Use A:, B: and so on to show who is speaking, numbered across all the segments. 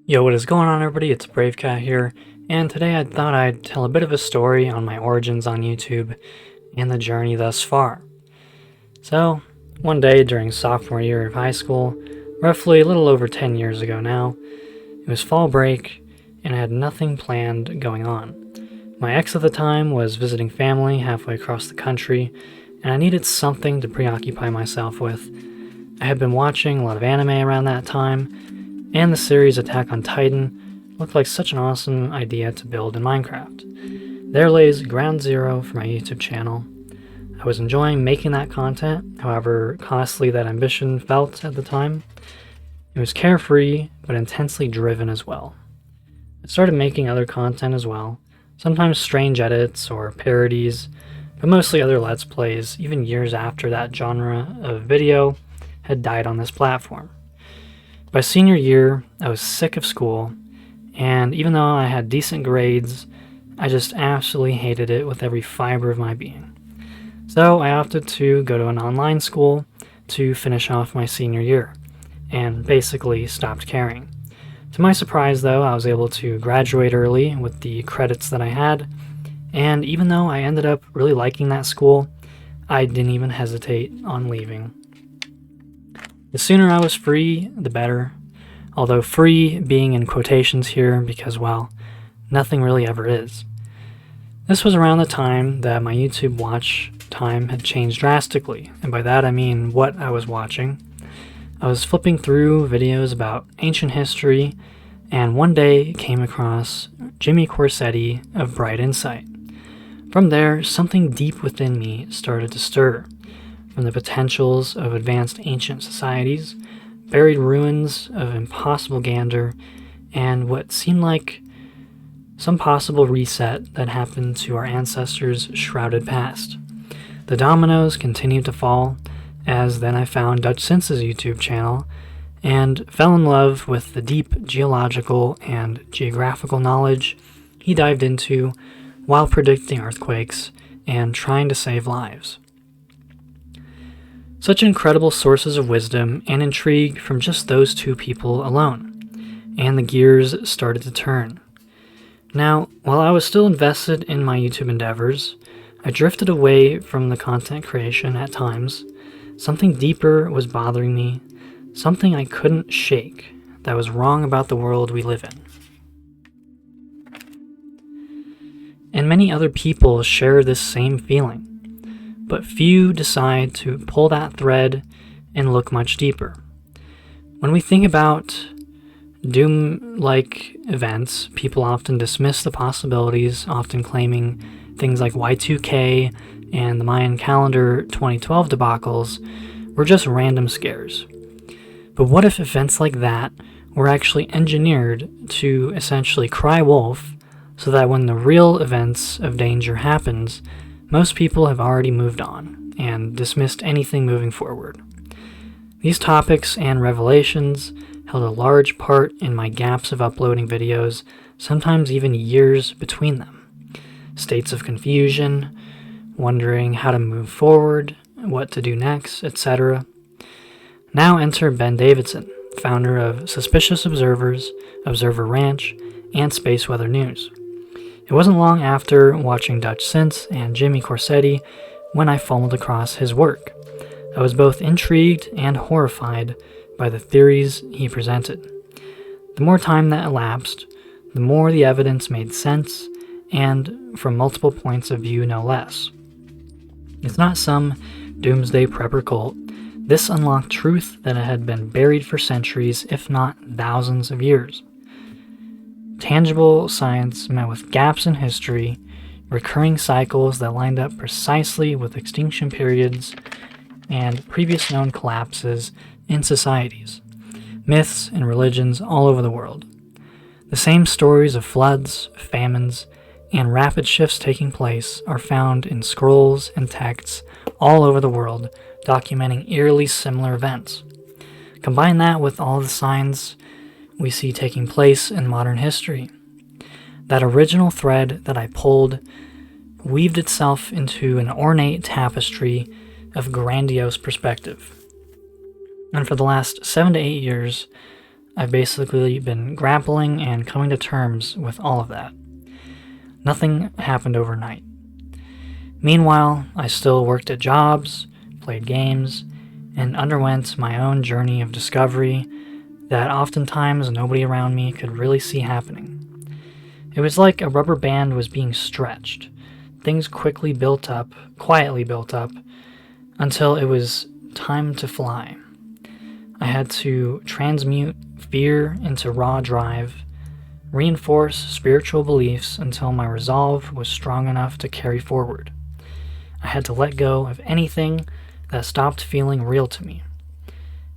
A: Yo, what is going on, everybody? It's Brave Cat here, and today I thought I'd tell a bit of a story on my origins on YouTube and the journey thus far. So, one day during sophomore year of high school, roughly a little over 10 years ago now, it was fall break and I had nothing planned going on. My ex at the time was visiting family halfway across the country, and I needed something to preoccupy myself with. I had been watching a lot of anime around that time, and the series Attack on Titan looked like such an awesome idea to build in Minecraft. There lays ground zero for my YouTube channel. I was enjoying making that content, however costly that ambition felt at the time. It was carefree, but intensely driven as well. I started making other content as well, sometimes strange edits or parodies, but mostly other Let's Plays, even years after that genre of video had died on this platform. By senior year, I was sick of school, and even though I had decent grades, I just absolutely hated it with every fiber of my being. So I opted to go to an online school to finish off my senior year, and basically stopped caring. To my surprise, though, I was able to graduate early with the credits that I had, and even though I ended up really liking that school, I didn't even hesitate on leaving. The sooner I was free, the better, although free being in quotations here because, well, nothing really ever is. This was around the time that my YouTube watch time had changed drastically, and by that I mean what I was watching. I was flipping through videos about ancient history, and one day came across Jimmy Corsetti of Bright Insight. From there, something deep within me started to stir. From the potentials of advanced ancient societies, buried ruins of impossible grandeur, and what seemed like some possible reset that happened to our ancestors' shrouded past. The dominoes continued to fall, as then I found Dutch Synth's YouTube channel, and fell in love with the deep geological and geographical knowledge he dived into while predicting earthquakes and trying to save lives. Such incredible sources of wisdom and intrigue from just those two people alone, and the gears started to turn. Now, while I was still invested in my YouTube endeavors, I drifted away from the content creation at times. Something deeper was bothering me, something I couldn't shake that was wrong about the world we live in. And many other people share this same feeling. But few decide to pull that thread and look much deeper. When we think about doom-like events, people often dismiss the possibilities, often claiming things like Y2K and the Mayan calendar 2012 debacles were just random scares. But what if events like that were actually engineered to essentially cry wolf so that when the real events of danger happens, most people have already moved on and dismissed anything moving forward. These topics and revelations held a large part in my gaps of uploading videos, sometimes even years between them. States of confusion, wondering how to move forward, what to do next, etc. Now enter Ben Davidson, founder of Suspicious Observers, Observer Ranch, and Space Weather News. It wasn't long after watching Dutch Synth and Jimmy Corsetti when I fumbled across his work. I was both intrigued and horrified by the theories he presented. The more time that elapsed, the more the evidence made sense, and from multiple points of view no less. It's not some doomsday prepper cult. This unlocked truth that had been buried for centuries, if not thousands of years. Tangible science met with gaps in history, recurring cycles that lined up precisely with extinction periods and previous known collapses in societies, myths and religions all over the world. The same stories of floods, famines, and rapid shifts taking place are found in scrolls and texts all over the world, documenting eerily similar events. Combine that with all the signs we see taking place in modern history. That original thread that I pulled weaved itself into an ornate tapestry of grandiose perspective. And for the last 7 to 8 years, I've basically been grappling and coming to terms with all of that. Nothing happened overnight. Meanwhile, I still worked at jobs, played games, and underwent my own journey of discovery that oftentimes nobody around me could really see happening. It was like a rubber band was being stretched. Things quietly built up, until it was time to fly. I had to transmute fear into raw drive, reinforce spiritual beliefs until my resolve was strong enough to carry forward. I had to let go of anything that stopped feeling real to me.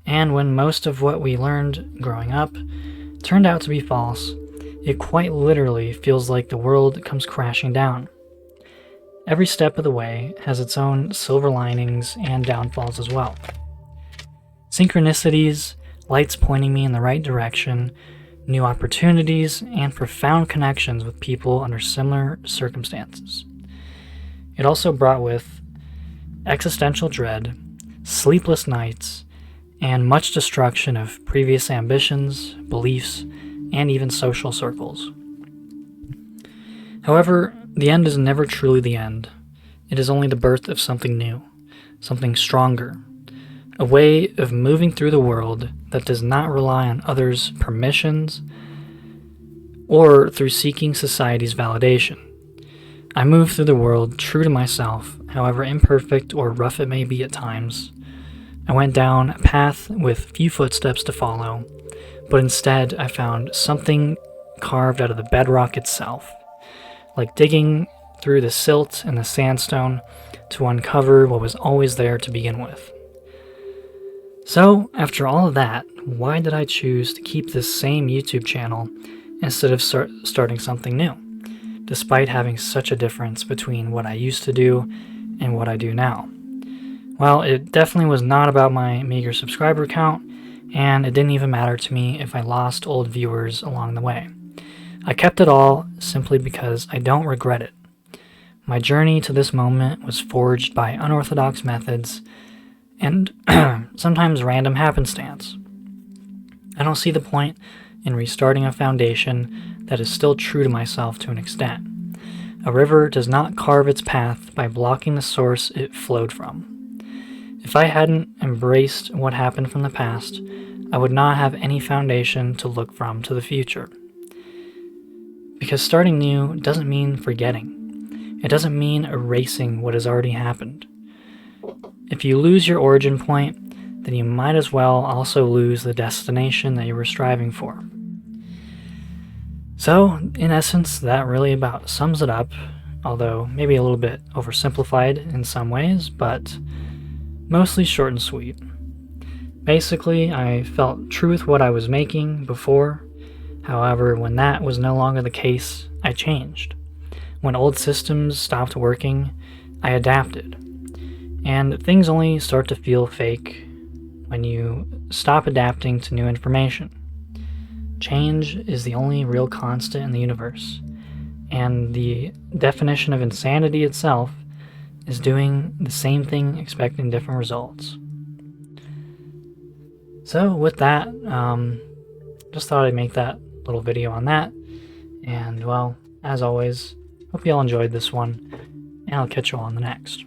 A: And when most of what we learned growing up turned out to be false, it quite literally feels like the world comes crashing down. Every step of the way has its own silver linings and downfalls as well. Synchronicities, lights pointing me in the right direction, new opportunities, and profound connections with people under similar circumstances. It also brought with existential dread, sleepless nights, and much destruction of previous ambitions, beliefs, and even social circles. However, the end is never truly the end. It is only the birth of something new, something stronger, a way of moving through the world that does not rely on others' permissions or through seeking society's validation. I move through the world true to myself, however imperfect or rough it may be at times. I went down a path with few footsteps to follow, but instead I found something carved out of the bedrock itself, like digging through the silt and the sandstone to uncover what was always there to begin with. So, after all of that, why did I choose to keep this same YouTube channel instead of starting something new, despite having such a difference between what I used to do and what I do now? Well, it definitely was not about my meager subscriber count, and it didn't even matter to me if I lost old viewers along the way. I kept it all simply because I don't regret it. My journey to this moment was forged by unorthodox methods and sometimes random happenstance. I don't see the point in restarting a foundation that is still true to myself to an extent. A river does not carve its path by blocking the source it flowed from. If I hadn't embraced what happened from the past, I would not have any foundation to look from to the future. Because starting new doesn't mean forgetting. It doesn't mean erasing what has already happened. If you lose your origin point, then you might as well also lose the destination that you were striving for. So, in essence, that really about sums it up, although maybe a little bit oversimplified in some ways, but mostly short and sweet. Basically, I felt true with what I was making before. However, when that was no longer the case, I changed. When old systems stopped working, I adapted. And things only start to feel fake when you stop adapting to new information. Change is the only real constant in the universe, and the definition of insanity itself is doing the same thing expecting different results. So with that, just thought I'd make that little video on that, and well, as always, hope you all enjoyed this one, and I'll catch you all on the next.